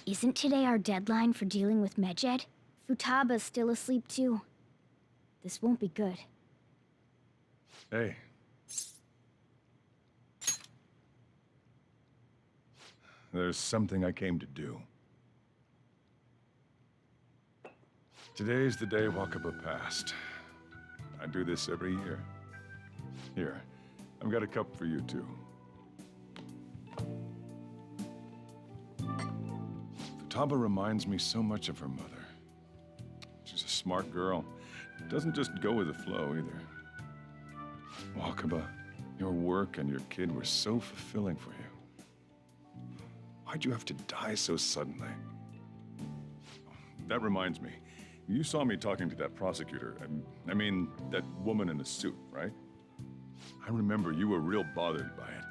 Isn't today our deadline for dealing with Medjed? Futaba's still asleep too. This won't be good. Hey. There's something I came to do. Today's the day Wakaba passed. I do this every year. Here, I've got a cup for you too. Futaba reminds me so much of her mother. She's a smart girl. Doesn't just go with the flow either. Wakaba, your work and your kid were so fulfilling for you. Why'd you have to die so suddenly? That reminds me. You saw me talking to that prosecutor. I mean, that woman in the suit, right? I remember you were real bothered by it.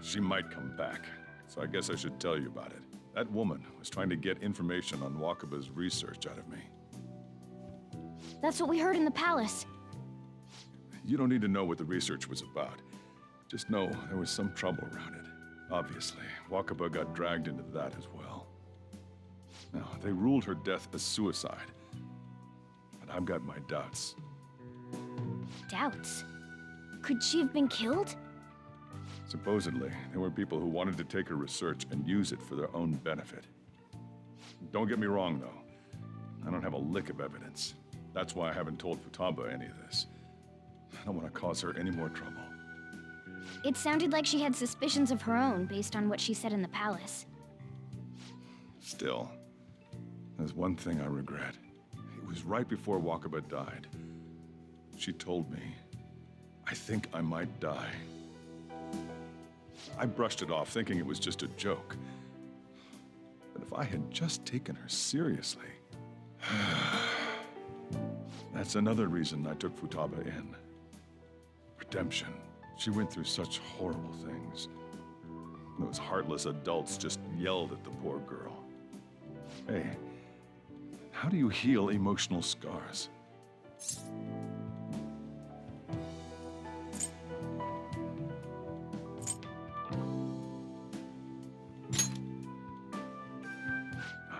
She might come back, so I guess I should tell you about it. That woman was trying to get information on Wakaba's research out of me. That's what we heard in the palace. You don't need to know what the research was about. Just know there was some trouble around it. Obviously, Wakaba got dragged into that as well. Now, they ruled her death as suicide. But I've got my doubts. Doubts? Could she have been killed? Supposedly, there were people who wanted to take her research and use it for their own benefit. Don't get me wrong, though. I don't have a lick of evidence. That's why I haven't told Futaba any of this. I don't want to cause her any more trouble. It sounded like she had suspicions of her own based on what she said in the palace. Still, there's one thing I regret. It was right before Wakaba died. She told me, I think I might die. I brushed it off, thinking it was just a joke. But if I had just taken her seriously... That's another reason I took Futaba in. Redemption. She went through such horrible things. Those heartless adults just yelled at the poor girl. Hey, how do you heal emotional scars?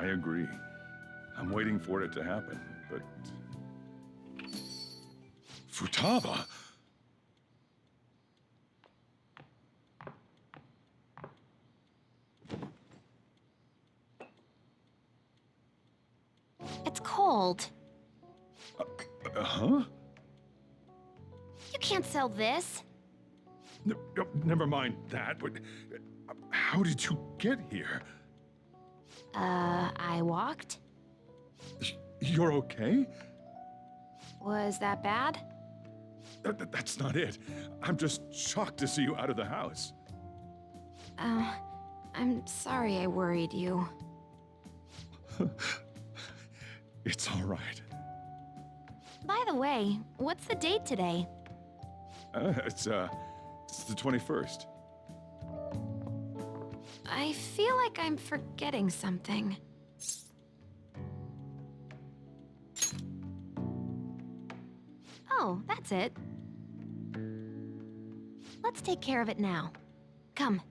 I agree. I'm waiting for it to happen, but... Futaba! It's cold. Huh? You can't sell this. Never mind that, but... How did you get here? I walked? You're okay? Was that bad? That's not it. I'm just shocked to see you out of the house. I'm sorry I worried you. It's all right. By the way, what's the date today? It's the 21st. I feel like I'm forgetting something. Oh, that's it. Let's take care of it now. Come.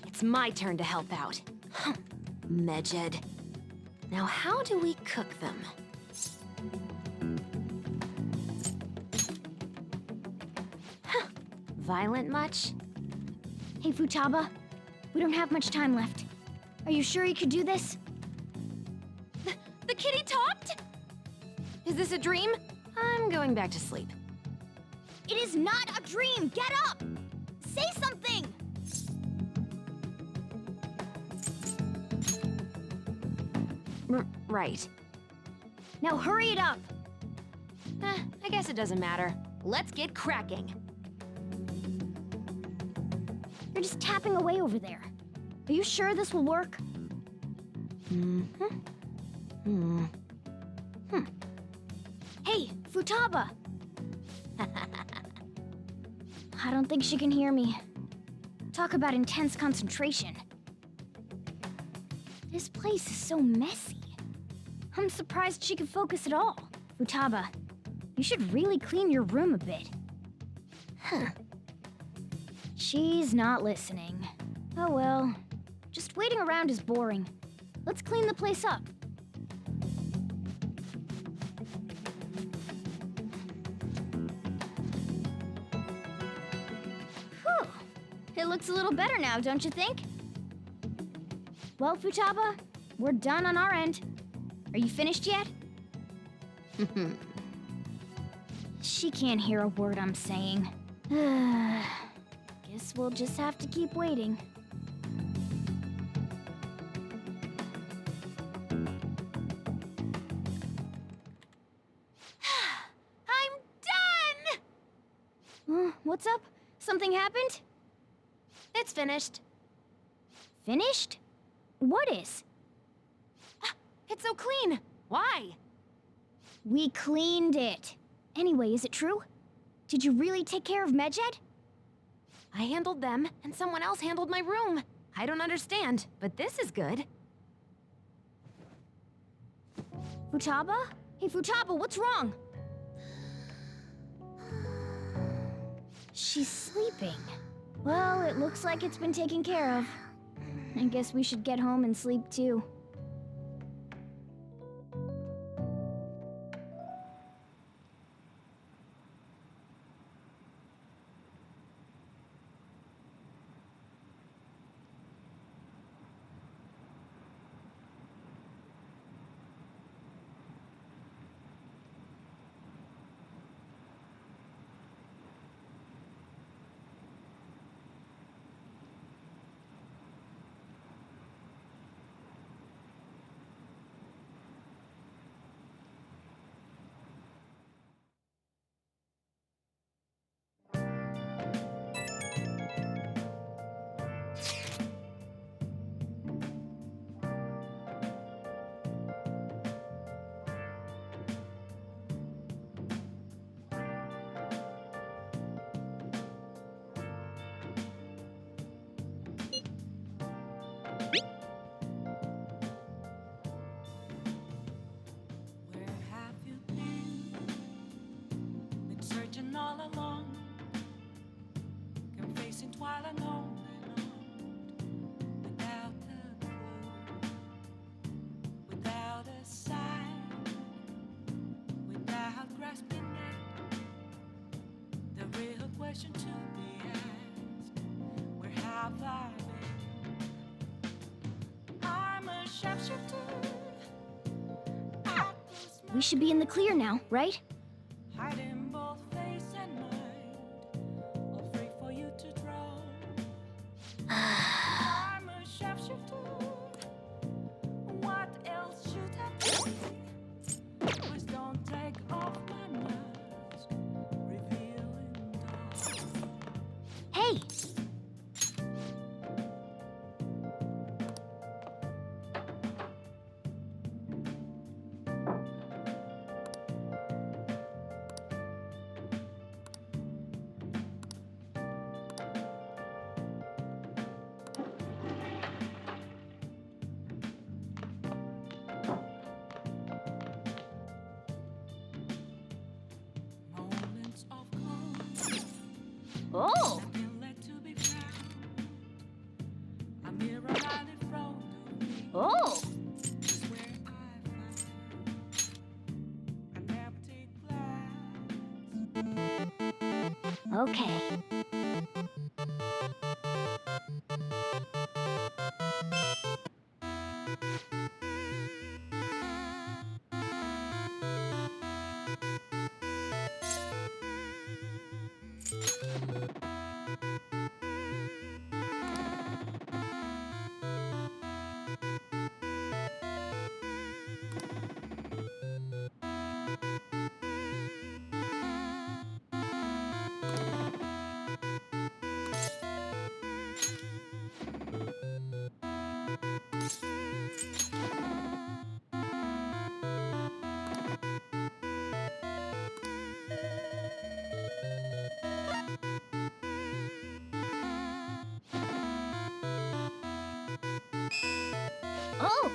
It's my turn to help out. Medjed. Now how do we cook them? Violent much? Hey, Futaba. We don't have much time left. Are you sure you could do this? The kitty talked? Is this a dream? I'm going back to sleep. It is not a dream! Get up! Say something! Right. Now hurry it up! I guess it doesn't matter. Let's get cracking. You're just tapping away over there. Are you sure this will work? Hey, Futaba! I don't think she can hear me. Talk about intense concentration. This place is so messy. I'm surprised she could focus at all. Futaba, you should really clean your room a bit. She's not listening. Oh well. Just waiting around is boring. Let's clean the place up. Whew. It looks a little better now, don't you think? Well, Futaba, we're done on our end. Are you finished yet? She can't hear a word I'm saying. Guess we'll just have to keep waiting. I'm done! What's up? Something happened? It's finished. Finished? What is? It's so clean. Why? We cleaned it. Anyway, is it true? Did you really take care of Medjed? I handled them, and someone else handled my room. I don't understand, but this is good. Futaba? Hey, Futaba, what's wrong? She's sleeping. Well, it looks like it's been taken care of. I guess we should get home and sleep too. Where have you been? Been searching all along, confessing while alone and on, without a clue, without a sign, without grasping at the real question to be asked. Where have I been? I'm a sharpshooter. We should be in the clear now, right? Hiding both face and mind, all free for you to draw. I'm a sharpshooter. What else should I be? Please don't take off my mask, revealing dawn. Hey! Moments of calm, Oh! nothing left to be found. A mirror right in front of me. Oh! Is where I find an empty glass. Okay. Oh!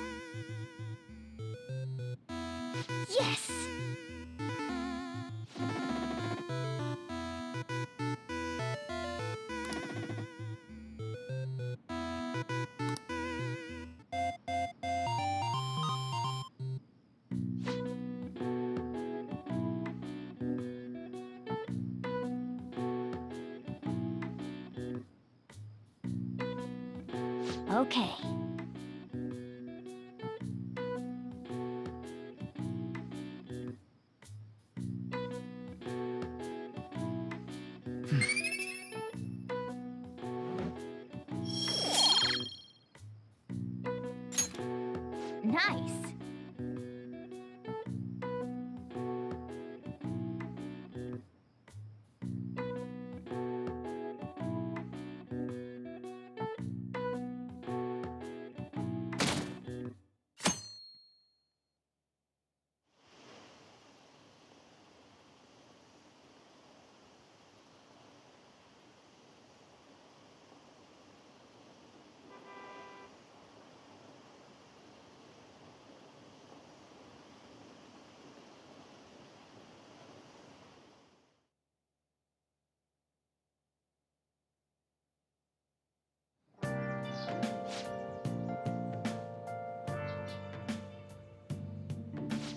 Yes! Okay. Nice.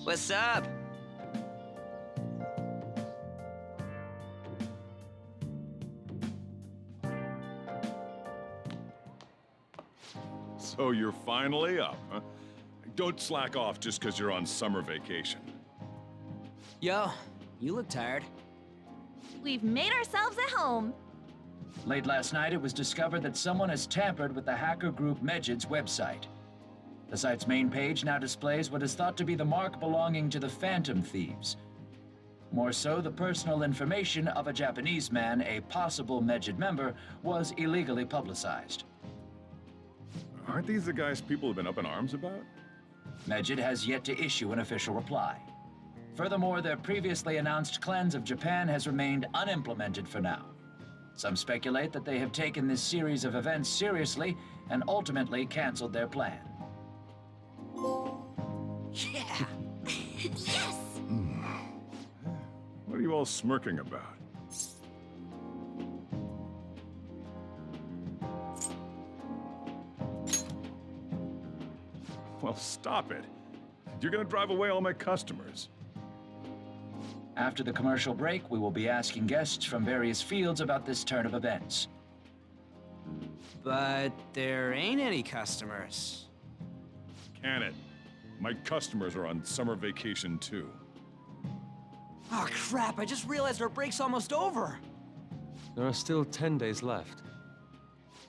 What's up? So you're finally up, huh? Don't slack off just because you're on summer vacation. Yo, you look tired. We've made ourselves at home. Late last night, it was discovered that someone has tampered with the hacker group Medjid's website. The site's main page now displays what is thought to be the mark belonging to the Phantom Thieves. More so, the personal information of a Japanese man, a possible Medjid member, was illegally publicized. Aren't these the guys people have been up in arms about? Medjid has yet to issue an official reply. Furthermore, their previously announced cleanse of Japan has remained unimplemented for now. Some speculate that they have taken this series of events seriously and ultimately canceled their plan. Yeah. Yes! What are you all smirking about? Well, stop it. You're gonna drive away all my customers. After the commercial break, we will be asking guests from various fields about this turn of events. But there ain't any customers. Can it? My customers are on summer vacation too. Oh crap, I just realized our break's almost over. There are still 10 days left.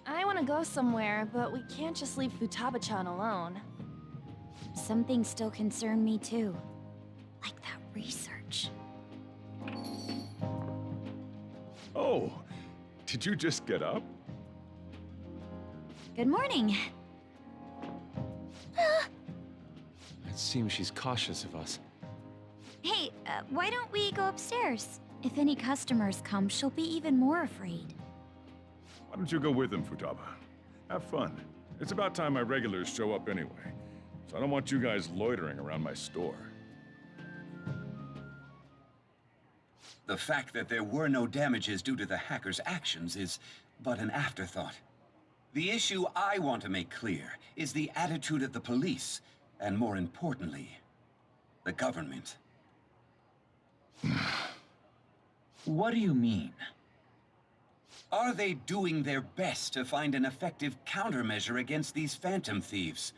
I want to go somewhere, but we can't just leave Futaba-chan alone. Some things still concern me too. Like that research. Oh, did you just get up? Good morning. It seems she's cautious of us. Hey, why don't we go upstairs? If any customers come, she'll be even more afraid. Why don't you go with them, Futaba? Have fun. It's about time my regulars show up anyway. So I don't want you guys loitering around my store. The fact that there were no damages due to the hackers' actions is but an afterthought. The issue I want to make clear is the attitude of the police, and more importantly, the government. What do you mean? Are they doing their best to find an effective countermeasure against these phantom thieves?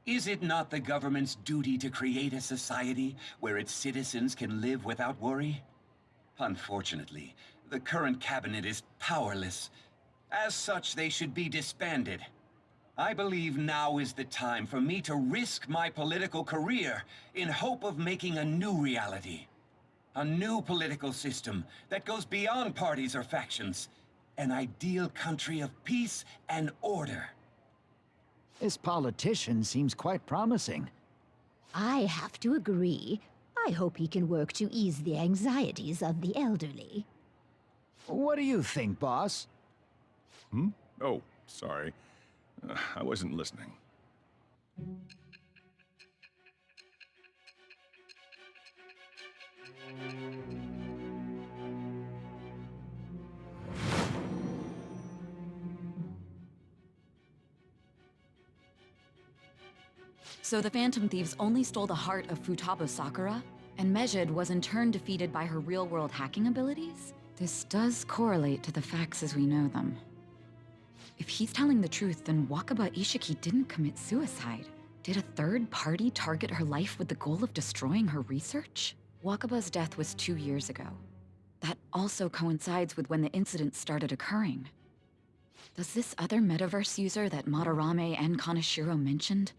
Is it not the government's duty to create a society where its citizens can live without worry? Unfortunately, the current cabinet is powerless. As such, they should be disbanded. I believe now is the time for me to risk my political career in hope of making a new reality. A new political system that goes beyond parties or factions. An ideal country of peace and order. This politician seems quite promising. I have to agree. I hope he can work to ease the anxieties of the elderly. What do you think, boss? Oh, sorry. I wasn't listening. So the Phantom Thieves only stole the heart of Futaba Sakura? And Mejid was in turn defeated by her real-world hacking abilities? This does correlate to the facts as we know them. If he's telling the truth, then Wakaba Ishiki didn't commit suicide. Did a third party target her life with the goal of destroying her research? Wakaba's death was 2 years ago. That also coincides with when the incident started occurring. Does this other metaverse user that Madarame and Kaneshiro mentioned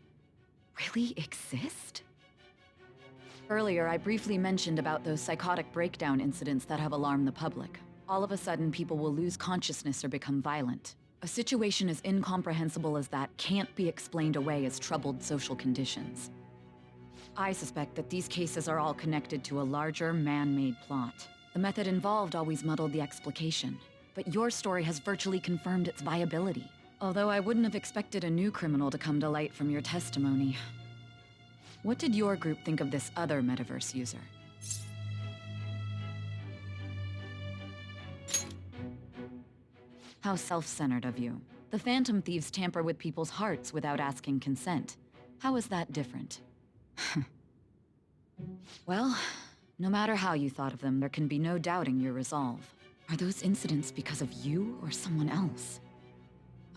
really exist? Earlier, I briefly mentioned about those psychotic breakdown incidents that have alarmed the public. All of a sudden, people will lose consciousness or become violent. A situation as incomprehensible as that can't be explained away as troubled social conditions. I suspect that these cases are all connected to a larger, man-made plot. The method involved always muddled the explication, but your story has virtually confirmed its viability. Although I wouldn't have expected a new criminal to come to light from your testimony. What did your group think of this other metaverse user? How self-centered of you. The Phantom Thieves tamper with people's hearts without asking consent. How is that different? Well, no matter how you thought of them, there can be no doubting your resolve. Are those incidents because of you or someone else?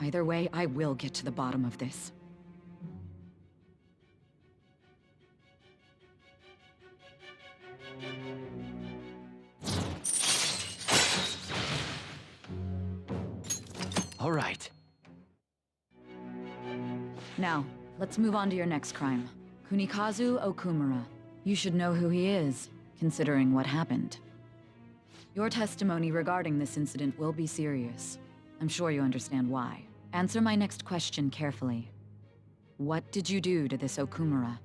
Either way, I will get to the bottom of this. All right. Now, let's move on to your next crime. Kunikazu Okumura. You should know who he is, considering what happened. Your testimony regarding this incident will be serious. I'm sure you understand why. Answer my next question carefully. What did you do to this Okumura?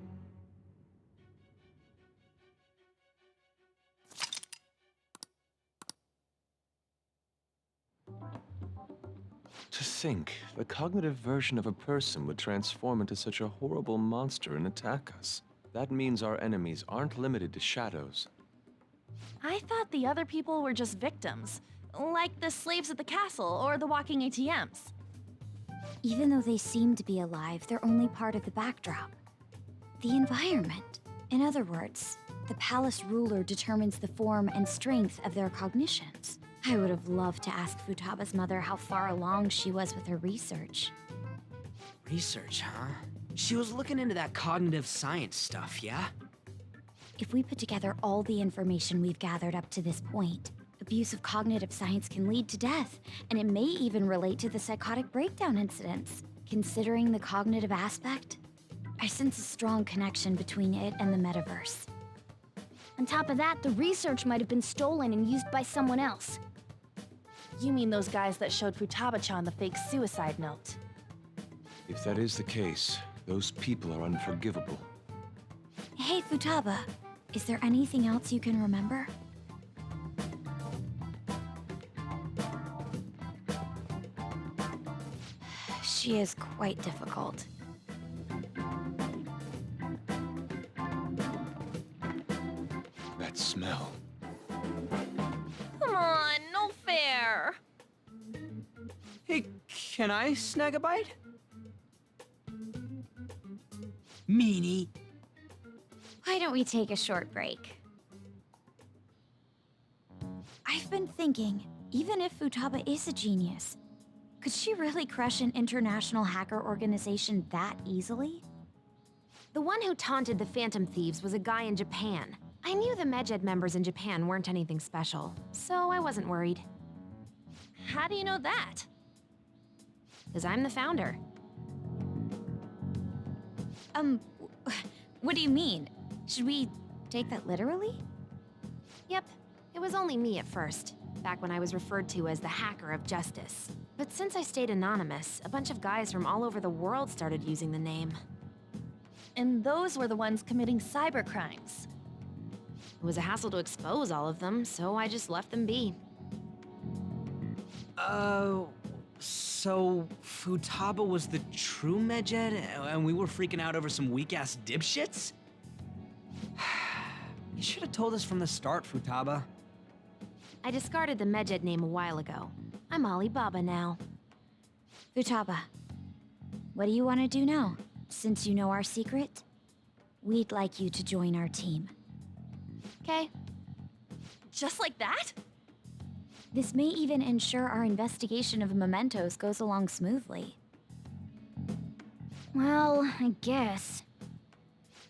To think, the cognitive version of a person would transform into such a horrible monster and attack us. That means our enemies aren't limited to shadows. I thought the other people were just victims, like the slaves at the castle or the walking ATMs. Even though they seem to be alive, they're only part of the backdrop. The environment. In other words, the palace ruler determines the form and strength of their cognitions. I would have loved to ask Futaba's mother how far along she was with her research. Research, huh? She was looking into that cognitive science stuff, yeah? If we put together all the information we've gathered up to this point, abuse of cognitive science can lead to death, and it may even relate to the psychotic breakdown incidents. Considering the cognitive aspect, I sense a strong connection between it and the metaverse. On top of that, the research might have been stolen and used by someone else. You mean those guys that showed Futaba-chan the fake suicide note? If that is the case, those people are unforgivable. Hey, Futaba, is there anything else you can remember? She is quite difficult. That smell. Come on, no fair! Hey, can I snag a bite? Meanie. Why don't we take a short break? I've been thinking, even if Futaba is a genius, could she really crush an international hacker organization that easily? The one who taunted the Phantom Thieves was a guy in Japan. I knew the Medjed members in Japan weren't anything special, so I wasn't worried. How do you know that? Because I'm the founder. What do you mean? Should we take that literally? Yep, it was only me at first, back when I was referred to as the Hacker of Justice. But since I stayed anonymous, a bunch of guys from all over the world started using the name. And those were the ones committing cybercrimes. It was a hassle to expose all of them, so I just left them be. So, Futaba was the true Medjed, and we were freaking out over some weak-ass dipshits? You should have told us from the start, Futaba. I discarded the Medjed name a while ago. I'm Alibaba now. Futaba, what do you want to do now? Since you know our secret, we'd like you to join our team. Okay. Just like that? This may even ensure our investigation of mementos goes along smoothly. Well, I guess.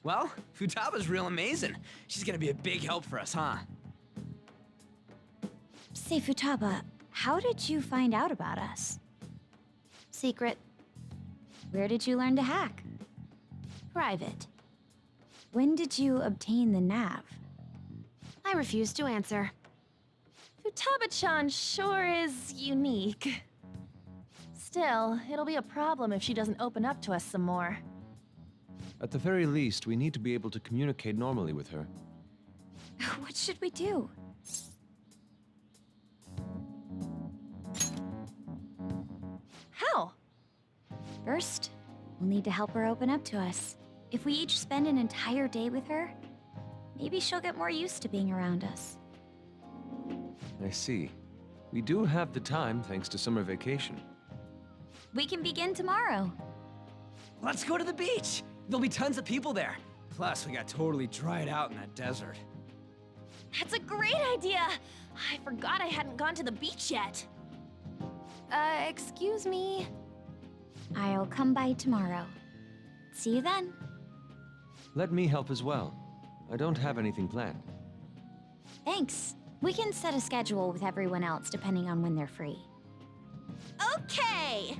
Well, Futaba's real amazing. She's gonna be a big help for us, huh? Say, Futaba, how did you find out about us? Secret. Where did you learn to hack? Private. When did you obtain the nav? I refuse to answer. Futaba-chan sure is unique. Still, it'll be a problem if she doesn't open up to us some more. At the very least, we need to be able to communicate normally with her. What should we do? How? First, we'll need to help her open up to us. If we each spend an entire day with her, maybe she'll get more used to being around us. I see. We do have the time thanks to summer vacation. We can begin tomorrow. Let's go to the beach! There'll be tons of people there. Plus, we got totally dried out in that desert. That's a great idea! I forgot I hadn't gone to the beach yet. Excuse me? I'll come by tomorrow. See you then. Let me help as well. I don't have anything planned. Thanks. We can set a schedule with everyone else depending on when they're free. Okay!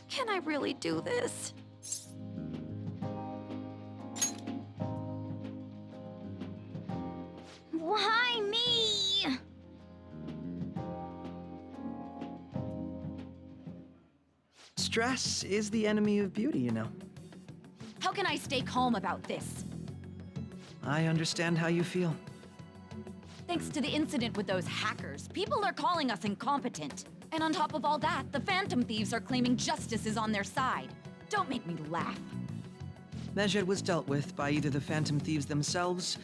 Can I really do this? Why me? Stress is the enemy of beauty, you know. How can I stay calm about this? I understand how you feel. Thanks to the incident with those hackers, people are calling us incompetent. And on top of all that, the Phantom Thieves are claiming justice is on their side. Don't make me laugh. Medjed was dealt with by either the Phantom Thieves themselves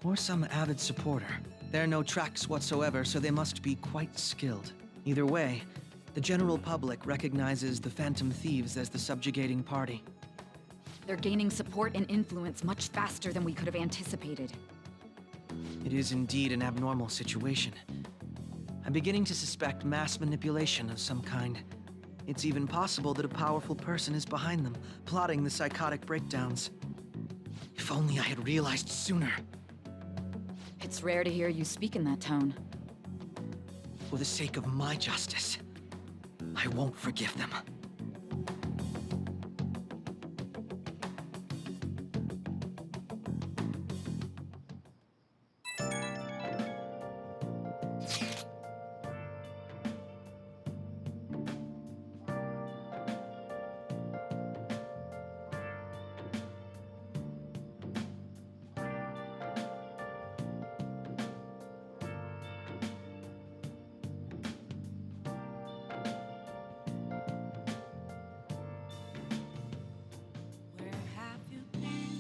or some avid supporter. There are no tracks whatsoever, so they must be quite skilled. Either way, the general public recognizes the Phantom Thieves as the subjugating party. They're gaining support and influence much faster than we could have anticipated. It is indeed an abnormal situation. I'm beginning to suspect mass manipulation of some kind. It's even possible that a powerful person is behind them, plotting the psychotic breakdowns. If only I had realized sooner. It's rare to hear you speak in that tone. For the sake of my justice, I won't forgive them. Where have you been?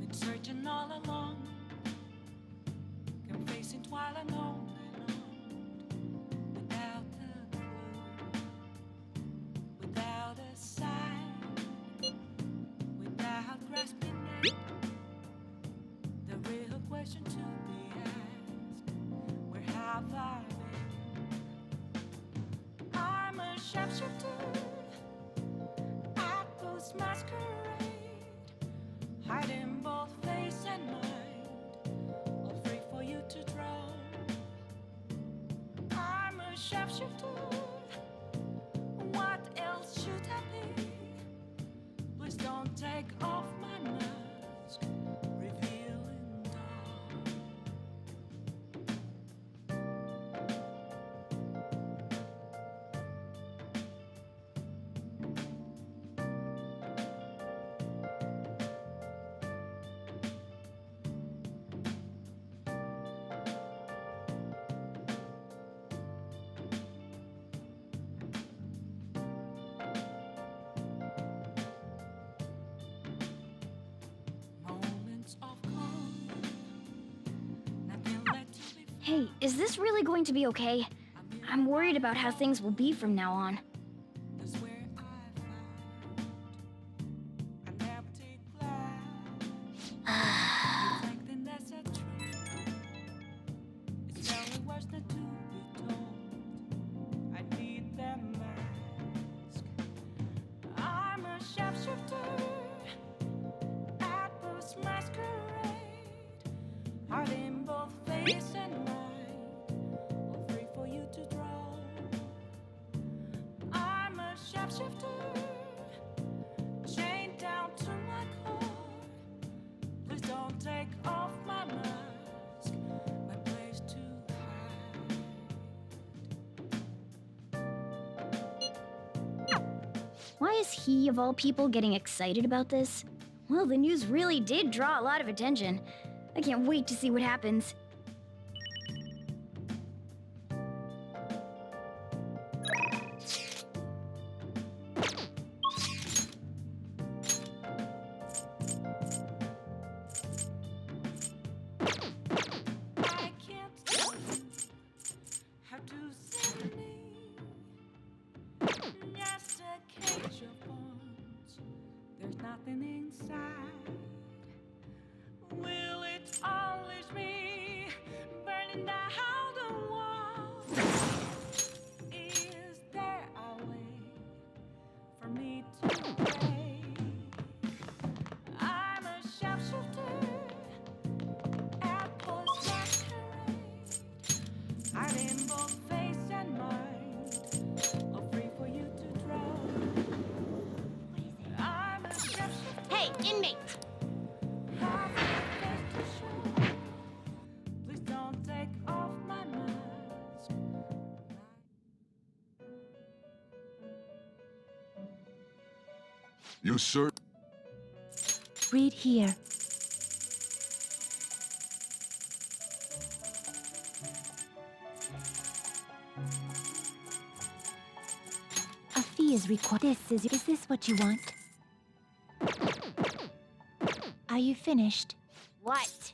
Been searching all along, confessing while alone and on, without a clue, without a sign, without grasping it. The real question to be asked: where have I been? I'm a sharpshooter. Masquerade, hiding both face and mind, afraid for you to draw. I'm a sharpshooter. What else should I be? Please don't take off my mask, revealing dawn. Hey, is this really going to be okay? I'm worried about how things will be from now on. That's where I found an empty glass. Something that's a truth. It's very worse than to be told. I need that mask. I'm a sharpshooter at this masquerade. Heart in both face and mind, all free for you to draw. I'm a sharpshooter, chained down to my core. Please don't take off my mask, my place to hide. Why is he, of all people, getting excited about this? Well, the news really did draw a lot of attention. I can't wait to see what happens. I can't tell you how to save me. Just a cage of bones. There's nothing inside. Will it unleash me, burning down the wall? Is there a way for me to break? I'm a sharpshooter at post masquerade. Hiding both face and mind, all free for you to draw. I'm a sharpshooter. Hey, inmate! Have your face to show. Please don't take off my mask. You sir? Read here. A fee is required. Is this what you want? Are you finished? What?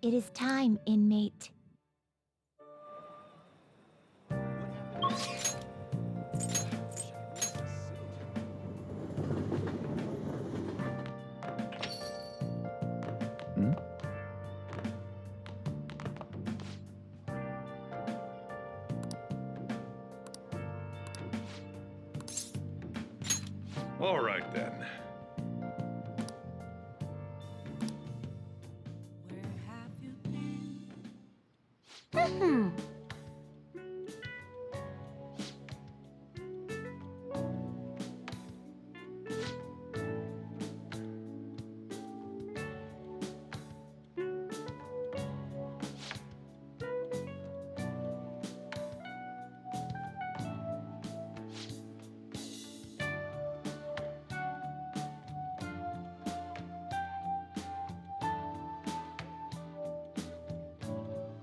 It is time, inmate. All right then. Where have you been?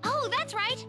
Oh, that's right!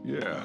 Yeah.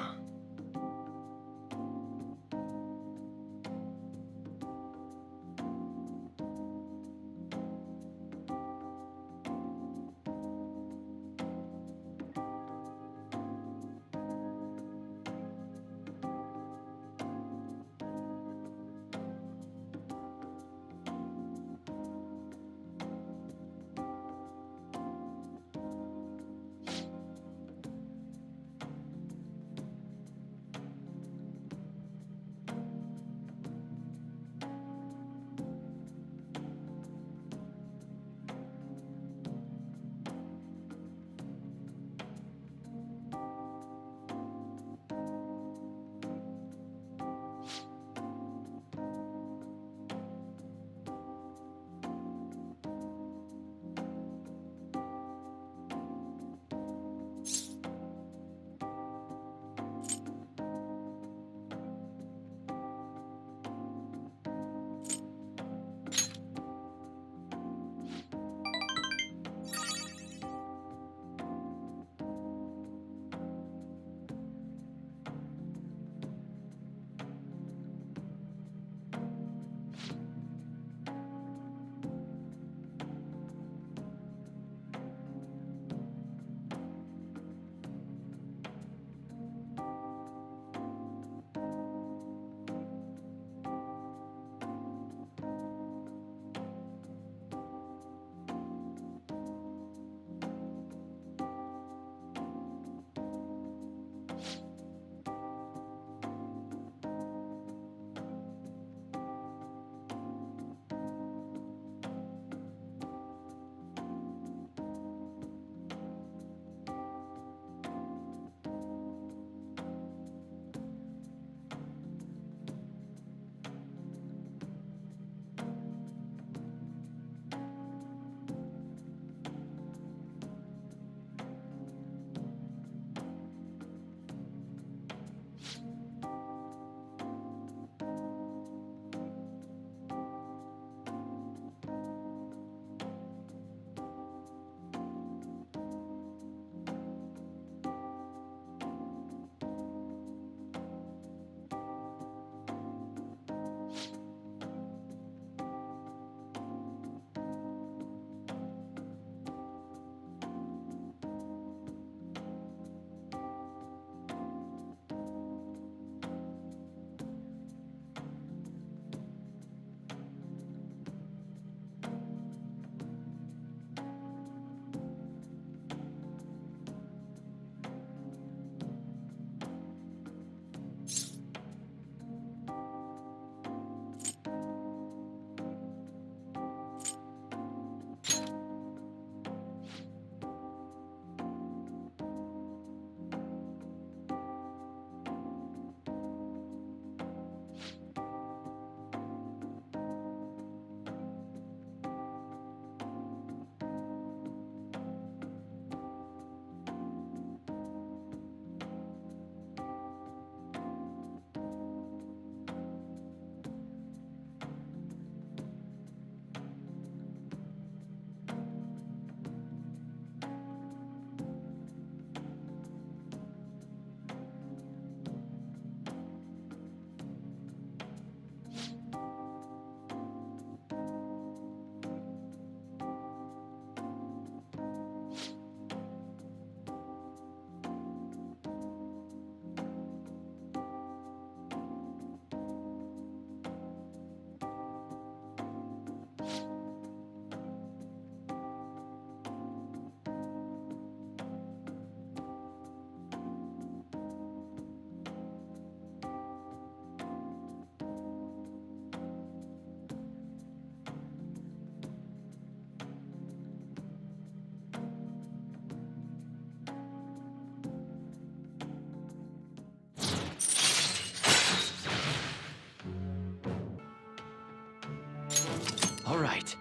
right.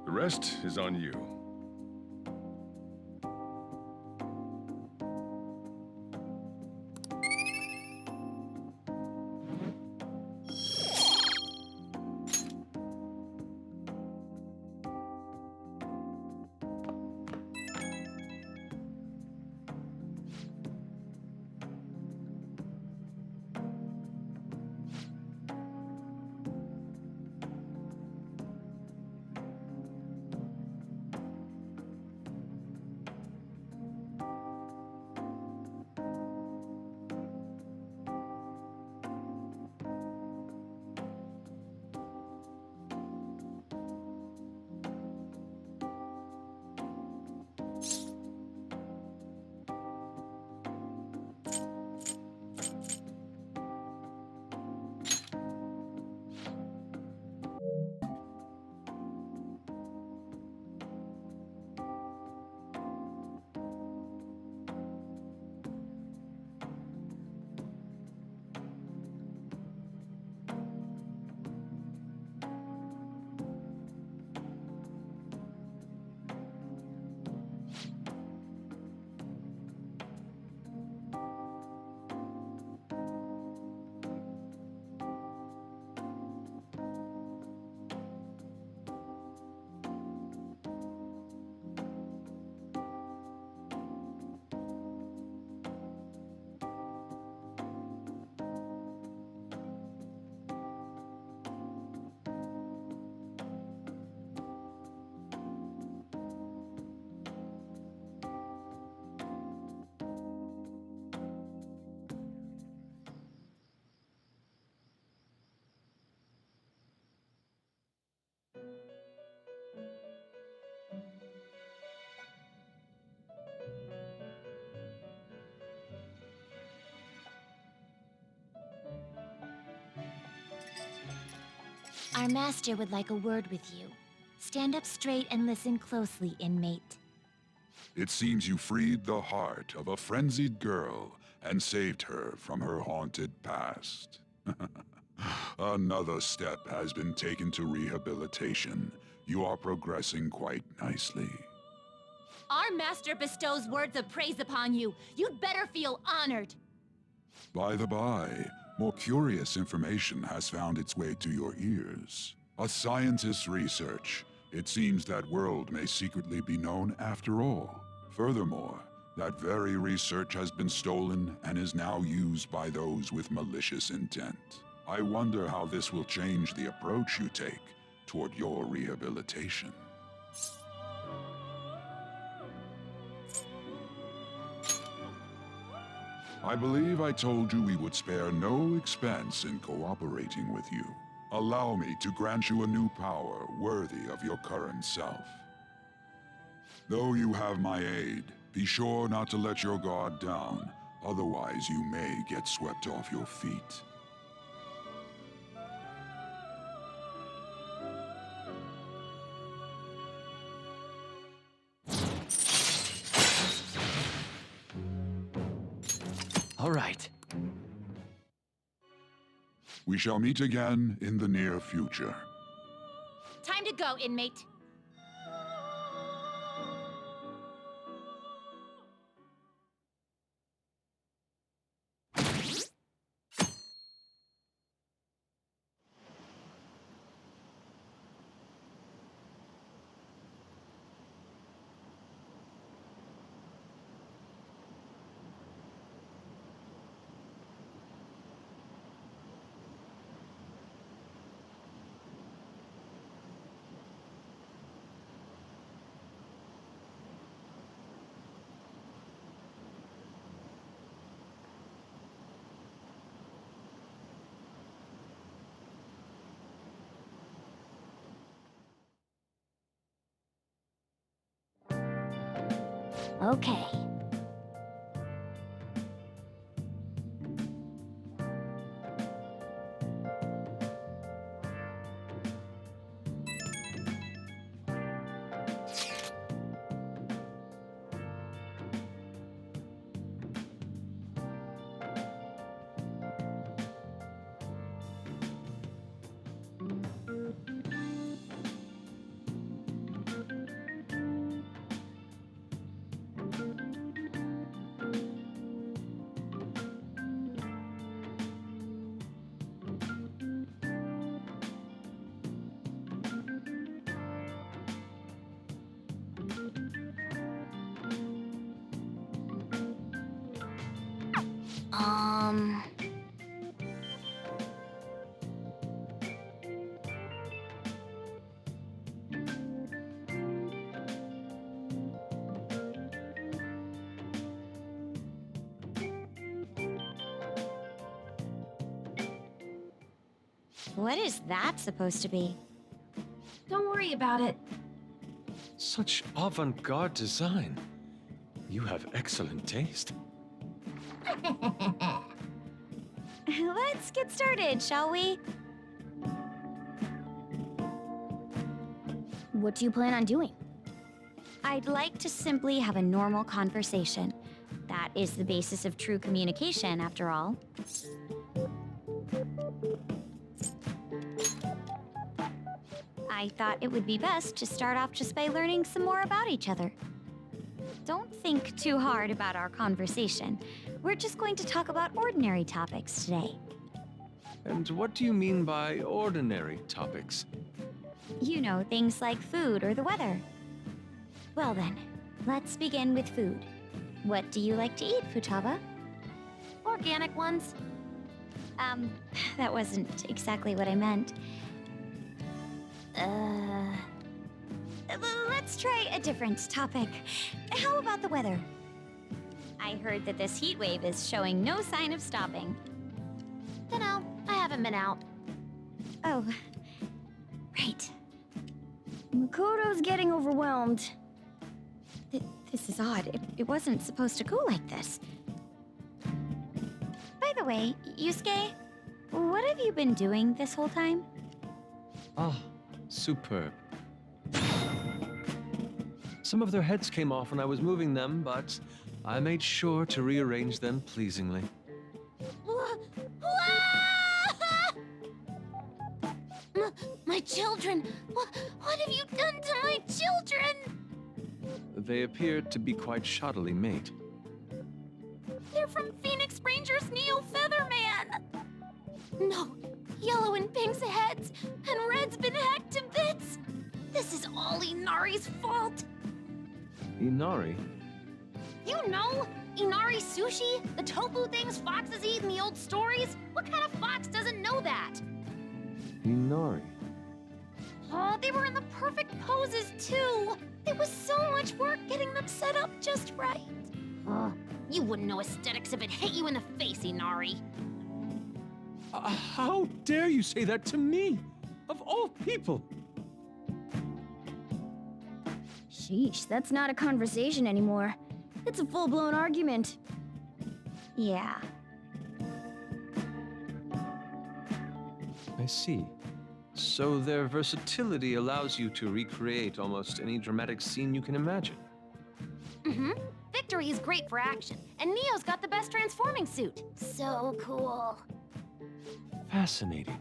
The rest is on you. Our master would like a word with you. Stand up straight and listen closely, inmate. It seems you freed the heart of a frenzied girl and saved her from her haunted past. Another step has been taken to rehabilitation. You are progressing quite nicely. Our master bestows words of praise upon you. You'd better feel honored. By the by, more curious information has found its way to your ears. A scientist's research. It seems that world may secretly be known after all. Furthermore, that very research has been stolen and is now used by those with malicious intent. I wonder how this will change the approach you take toward your rehabilitation. I believe I told you we would spare no expense in cooperating with you. Allow me to grant you a new power worthy of your current self. Though you have my aid, be sure not to let your guard down, otherwise you may get swept off your feet. All right. We shall meet again in the near future. Time to go, inmate. Okay. Um... What is that supposed to be? Don't worry about it. Such avant-garde design. You have excellent taste. Let's get started, shall we? What do you plan on doing? I'd like to simply have a normal conversation. That is the basis of true communication, after all. I thought it would be best to start off just by learning some more about each other. Don't think too hard about our conversation. We're just going to talk about ordinary topics today. And what do you mean by ordinary topics? You know, things like food or the weather. Well then, let's begin with food. What do you like to eat, Futaba? Organic ones. That wasn't exactly what I meant. Let's try a different topic. How about the weather? I heard that this heat wave is showing no sign of stopping. Dunno, I haven't been out. Oh, right. Makoto's getting overwhelmed. This is odd. It wasn't supposed to go like this. By the way, Yusuke, what have you been doing this whole time? Ah, superb. Some of their heads came off when I was moving them, but I made sure to rearrange them pleasingly. My children! What have you done to my children? They appeared to be quite shoddily made. They're from Phoenix Rangers Neo Featherman! No, Yellow and Pink's heads, and Red's been hacked to bits! This is all Inari's fault! Inari? You know, Inari sushi? The tofu things foxes eat in the old stories? What kind of fox doesn't know that? Inari? Oh, they were in the perfect poses, too! There was so much work getting them set up just right. You wouldn't know aesthetics if it hit you in the face, Inari. How dare you say that to me? Of all people! Sheesh, that's not a conversation anymore. It's a full-blown argument. Yeah. I see. So their versatility allows you to recreate almost any dramatic scene you can imagine. Mm-hmm. Victory is great for action, and Neo's got the best transforming suit. So cool. Fascinating.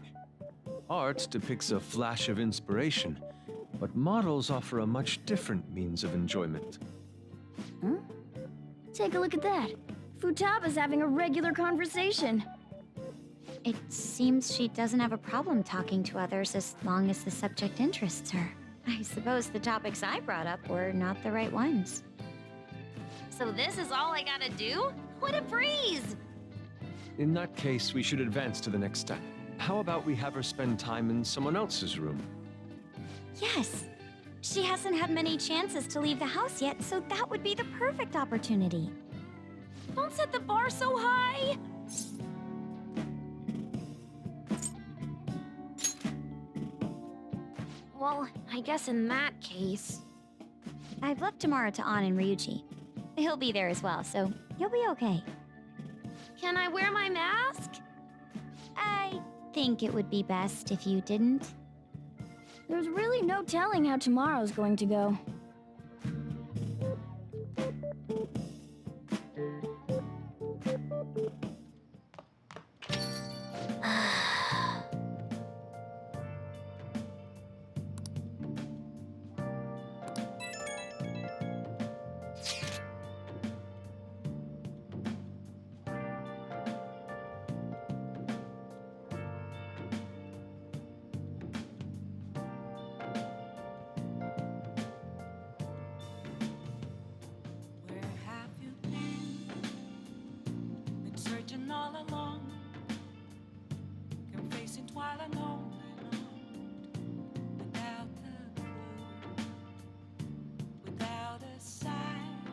Art depicts a flash of inspiration, but models offer a much different means of enjoyment. Huh? Take a look at that. Futaba's having a regular conversation. It seems she doesn't have a problem talking to others as long as the subject interests her. I suppose the topics I brought up were not the right ones. So this is all I gotta do? What a breeze! In that case, we should advance to the next step. How about we have her spend time in someone else's room? Yes. She hasn't had many chances to leave the house yet, so that would be the perfect opportunity. Don't set the bar so high! Well, I guess in that case... I've left Tamara to An and Ryuji. He'll be there as well, so you'll be okay. Can I wear my mask? I think it would be best if you didn't. There's really no telling how tomorrow's going to go. been all along, kept facing twilight on and on, without a clue, without a sign,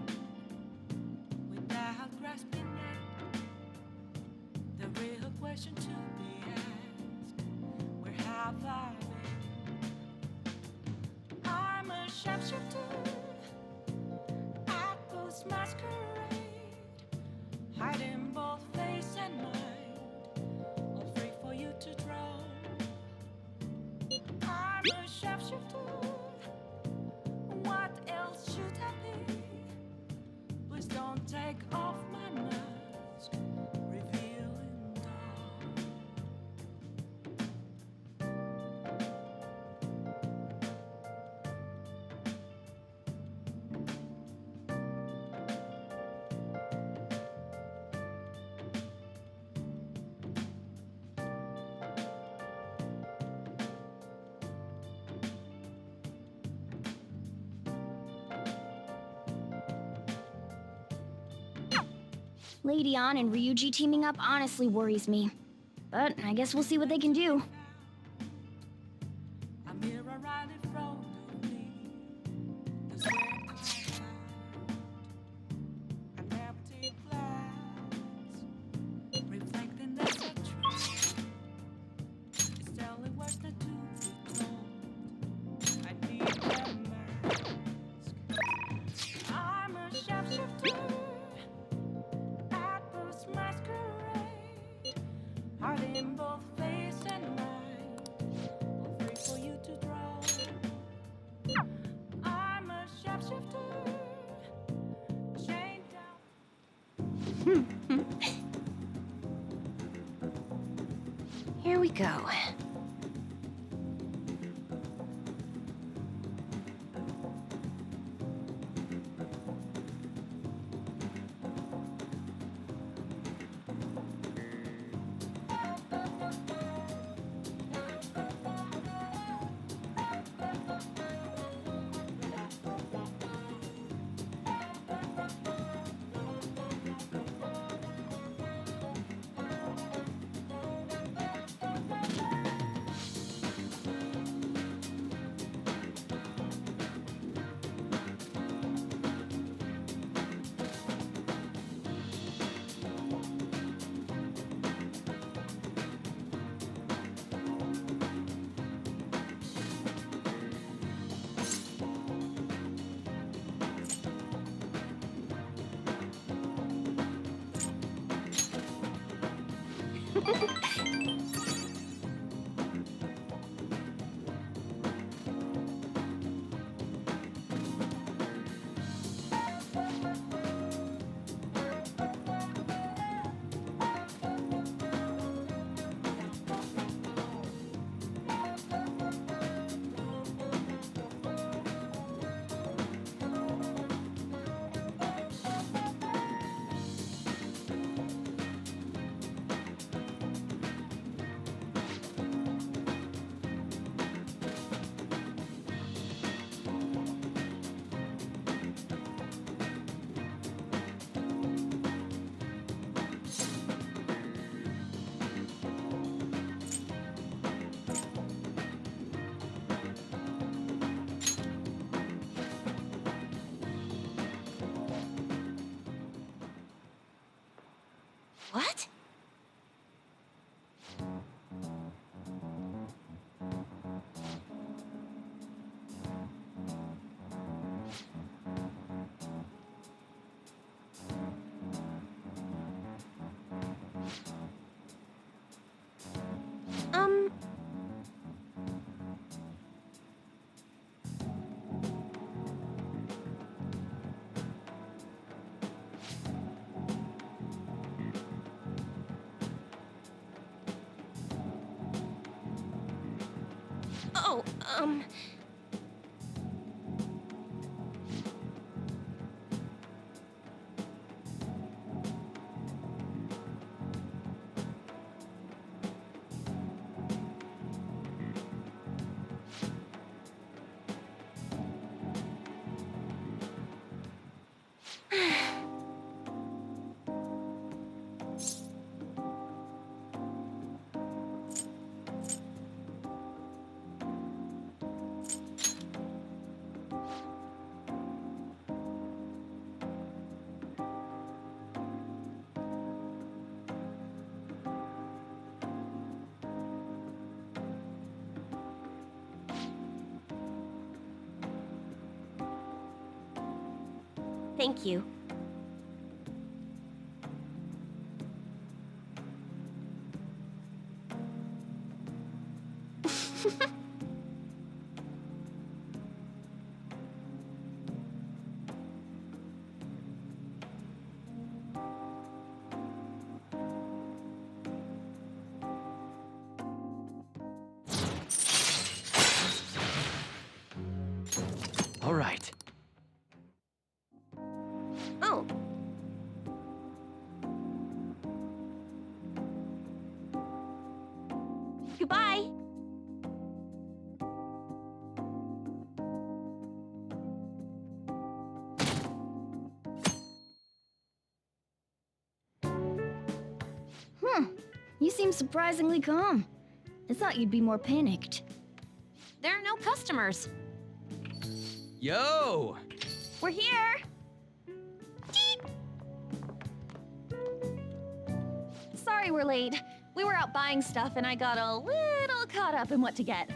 without grasping at the real question to be asked: where have I been? I'm a shapeshifter at Ghost Masquerade, hiding both face and mind, all free for you to draw. I'm a shapeshifter. What else should I be? Please don't take off my mask, revealing dawn. Lady On and Ryuji teaming up honestly worries me. But I guess we'll see what they can do. A mirror right in front of me. That's where I hide. An empty glass, reflecting that's a truth. It's telling words not to be told. I need a mask. I'm a shapeshifter at Ghost Masquerade, hiding both face and mind, all free for you to draw. I'm a shapeshifter, chained down. Here we go. What? Oh, Thank you. All right. Oh. Goodbye. You seem surprisingly calm. I thought you'd be more panicked. There are no customers. Yo! We're here! Sorry we're late. We were out buying stuff and I got a little caught up in what to get.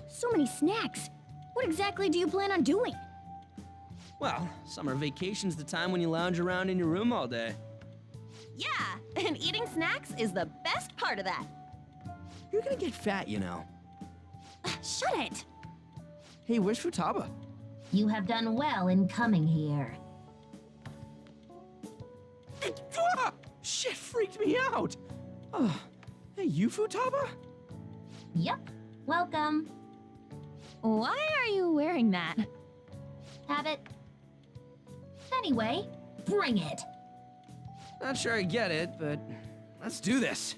So many snacks. What exactly do you plan on doing? Well, summer vacation's the time when you lounge around in your room all day. Yeah, and eating snacks is the best part of that. You're gonna get fat, you know. Shut it! Hey, where's Futaba? You have done well in coming here. Ah! Shit freaked me out! Oh, hey, you Futaba? Yep. Welcome. Why are you wearing that? Have it. Anyway, bring it. Not sure I get it, but let's do this.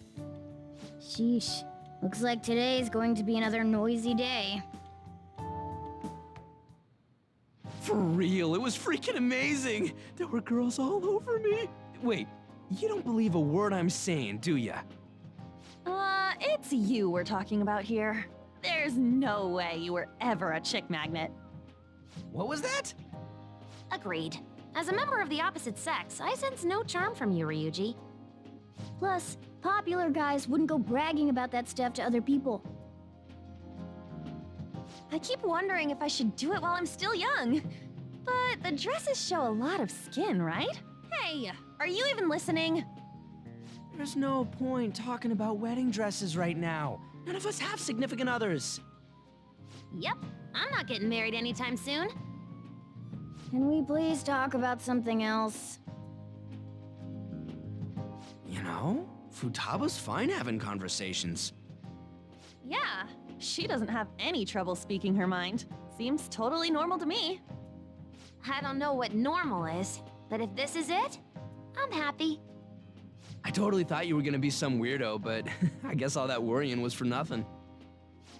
Sheesh. Looks like today's going to be another noisy day. For real, it was freaking amazing! There were girls all over me! Wait, you don't believe a word I'm saying, do ya? It's you we're talking about here. There's no way you were ever a chick magnet. What was that? Agreed. As a member of the opposite sex, I sense no charm from you, Ryuji. Plus, popular guys wouldn't go bragging about that stuff to other people. I keep wondering if I should do it while I'm still young. But the dresses show a lot of skin, right? Hey, are you even listening? There's no point talking about wedding dresses right now. None of us have significant others. Yep, I'm not getting married anytime soon. Can we please talk about something else? You know, Futaba's fine having conversations. Yeah, she doesn't have any trouble speaking her mind. Seems totally normal to me. I don't know what normal is, but if this is it, I'm happy. I totally thought you were gonna be some weirdo, but I guess all that worrying was for nothing.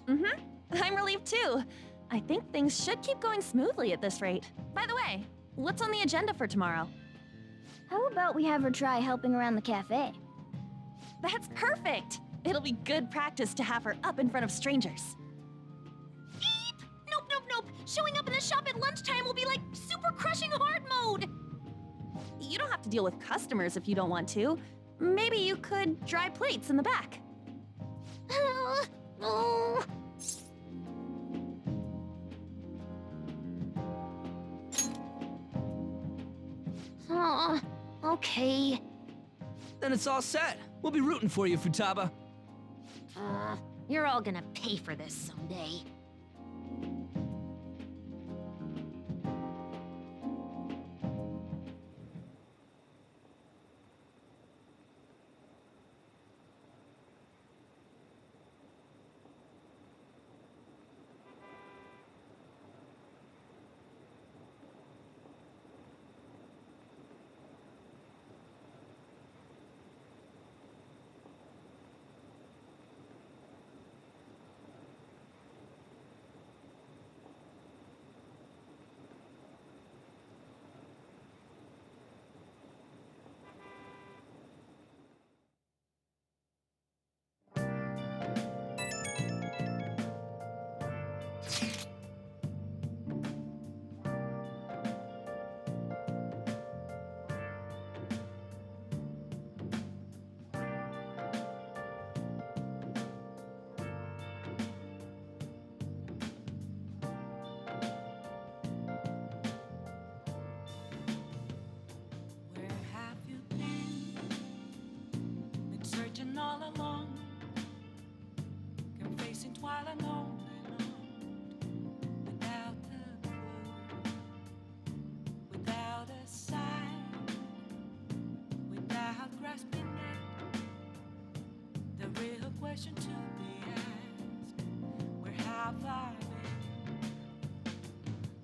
I'm relieved too. I think things should keep going smoothly at this rate. By the way, what's on the agenda for tomorrow? How about we have her try helping around the cafe? That's perfect! It'll be good practice to have her up in front of strangers. Eep! Nope, nope, nope! Showing up in the shop at lunchtime will be like super crushing hard mode! You don't have to deal with customers if you don't want to. Maybe you could dry plates in the back. Okay. Then it's all set. We'll be rooting for you, Futaba. You're all gonna pay for this someday. grasping it. The real question to be asked, where have I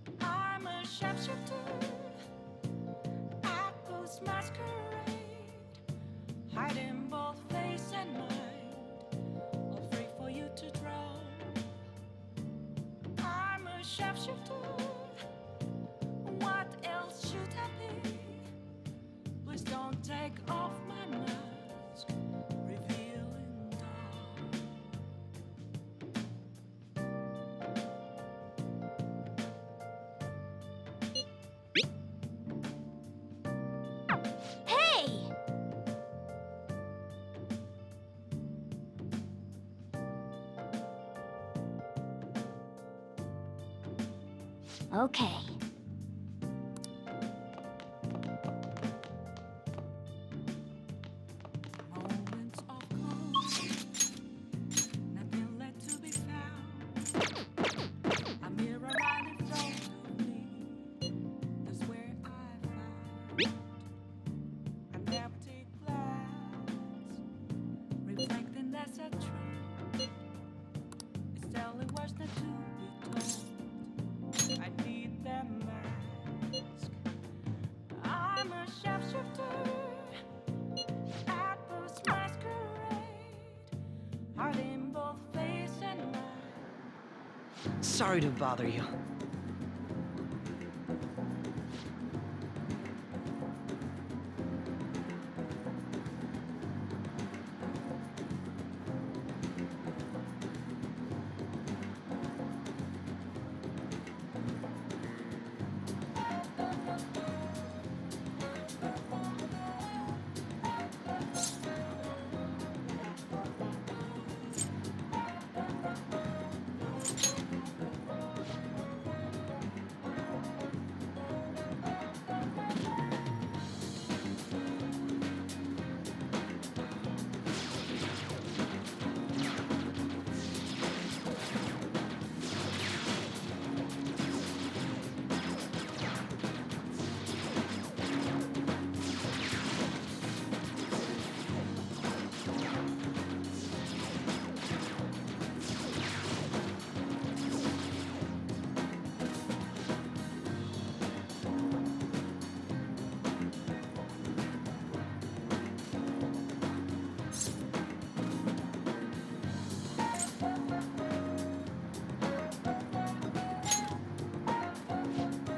been? I'm a sharpshooter at Post Masquerade, hiding both face and mind, all free for you to draw. I'm a sharpshooter. What else should I be? Please don't take off my mask, revealing dawn. Hey! Okay. Moments of calm, nothing left to be found. A mirror right in front of me, that's where I found an empty glass, reflecting that's a truth. It's telling words not to be told. I need that mask. I'm a sharpshooter at Post Masquerade, hiding both face and mind. Sorry to bother you.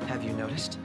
Have you noticed?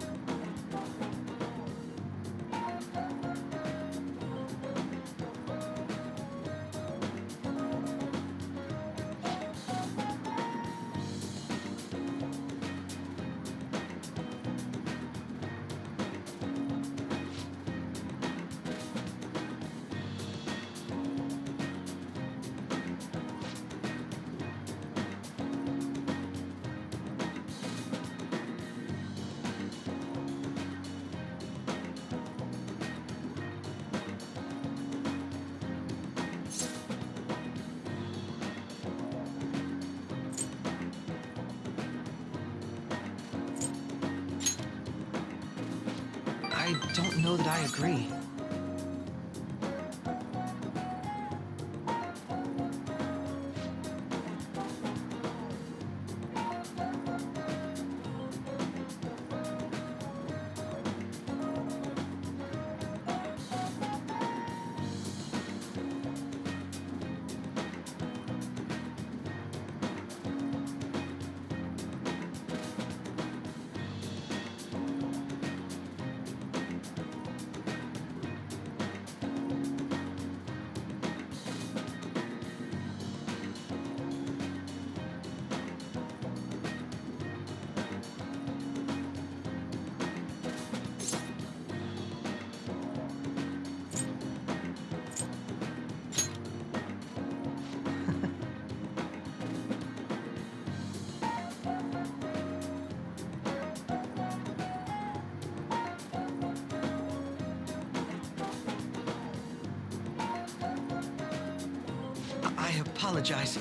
I don't know that I agree. I apologize.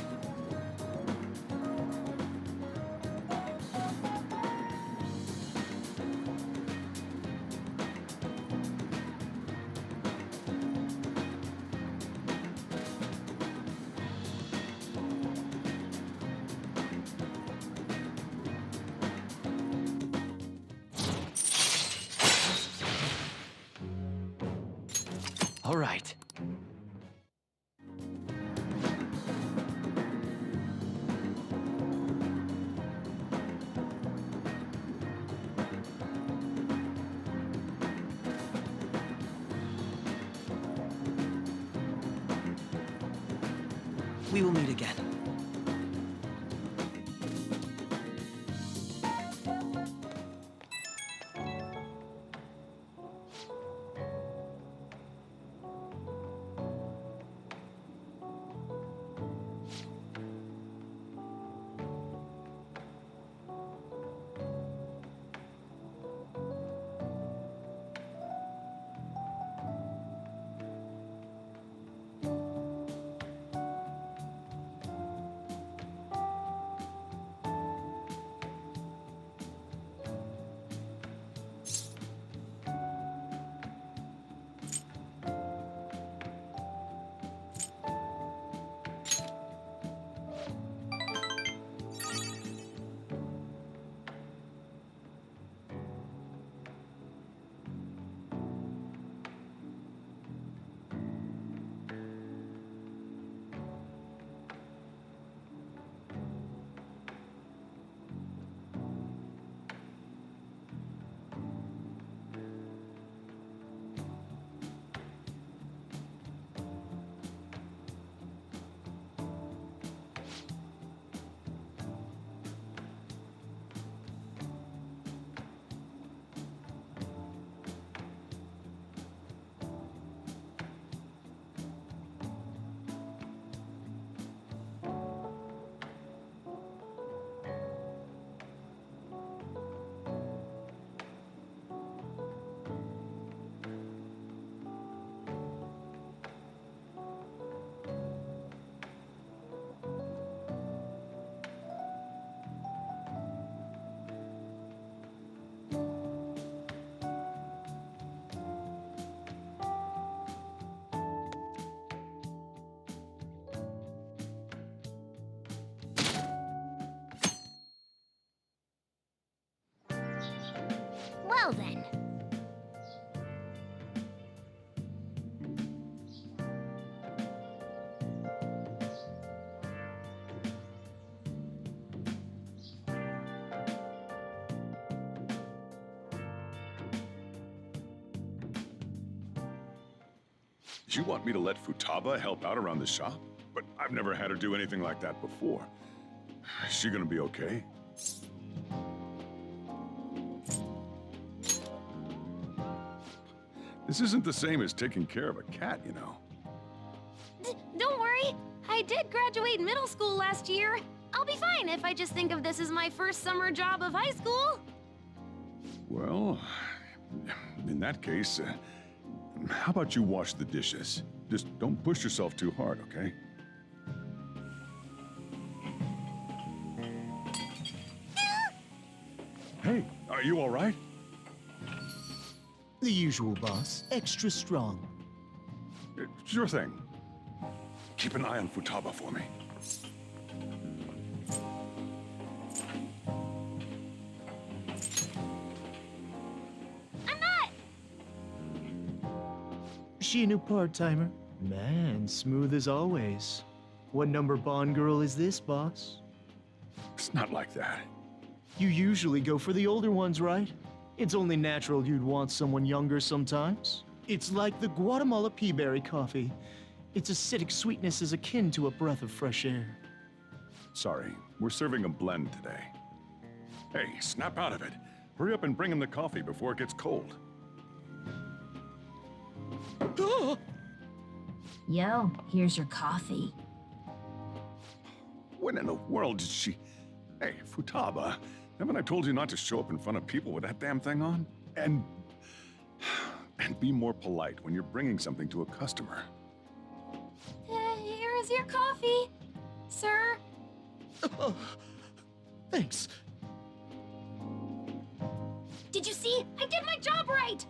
All right. We will meet again. Well then. You want me to let Futaba help out around the shop? But I've never had her do anything like that before. Is she gonna be okay? This isn't the same as taking care of a cat, you know. Don't worry. I did graduate middle school last year. I'll be fine if I just think of this as my first summer job of high school. Well, in that case, how about you wash the dishes? Just don't push yourself too hard, okay? Hey, are you all right? The usual, boss. Extra strong. Sure thing. Keep an eye on Futaba for me. I'm not! She a new part-timer? Man, smooth as always. What number Bond girl is this, boss? It's not like that. You usually go for the older ones, right? It's only natural you'd want someone younger sometimes. It's like the Guatemala peaberry coffee. Its acidic sweetness is akin to a breath of fresh air. Sorry, we're serving a blend today. Hey, snap out of it. Hurry up and bring him the coffee before it gets cold. Yo, here's your coffee. When in the world did she... Hey, Futaba, haven't I told you not to show up in front of people with that damn thing on? And be more polite when you're bringing something to a customer. Here is your coffee, sir. Oh, thanks. Did you see? I did my job right!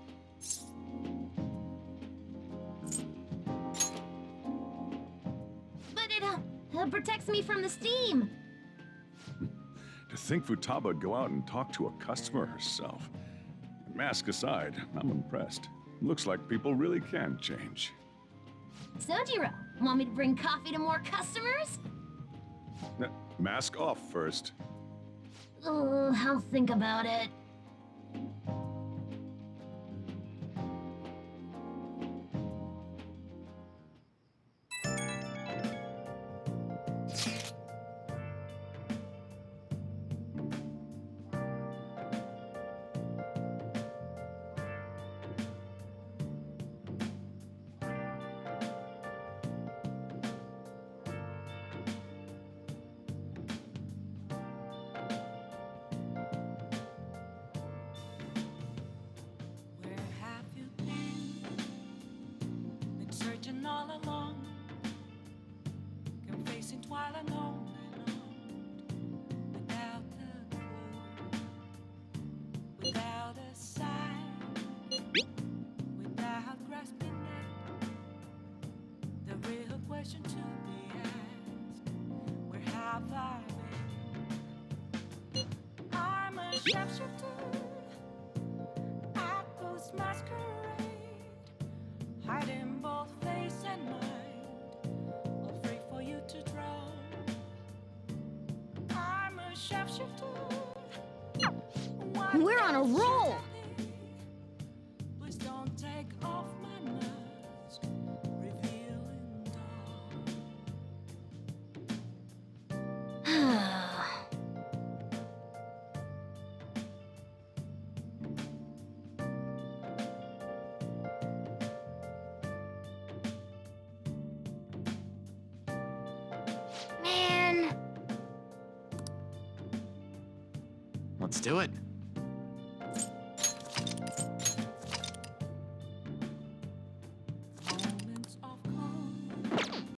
But it protects me from the steam. To think Futaba would go out and talk to a customer herself. Mask aside, I'm impressed. Looks like people really can change. So, Jiro, want me to bring coffee to more customers? Mask off first. I'll think about it. Where have you been? Been searching all along, confessing while alone and on, without a clue, without a sign, without grasping at the real question to be asked. Where have I been? I'm a shapeshifter. Ghost masquerade, hiding both face and mind, afraid for you to drown. I'm a shapeshifter. We're on a roll! Please don't take off my mask, revealing dawn. Man, Let's do it.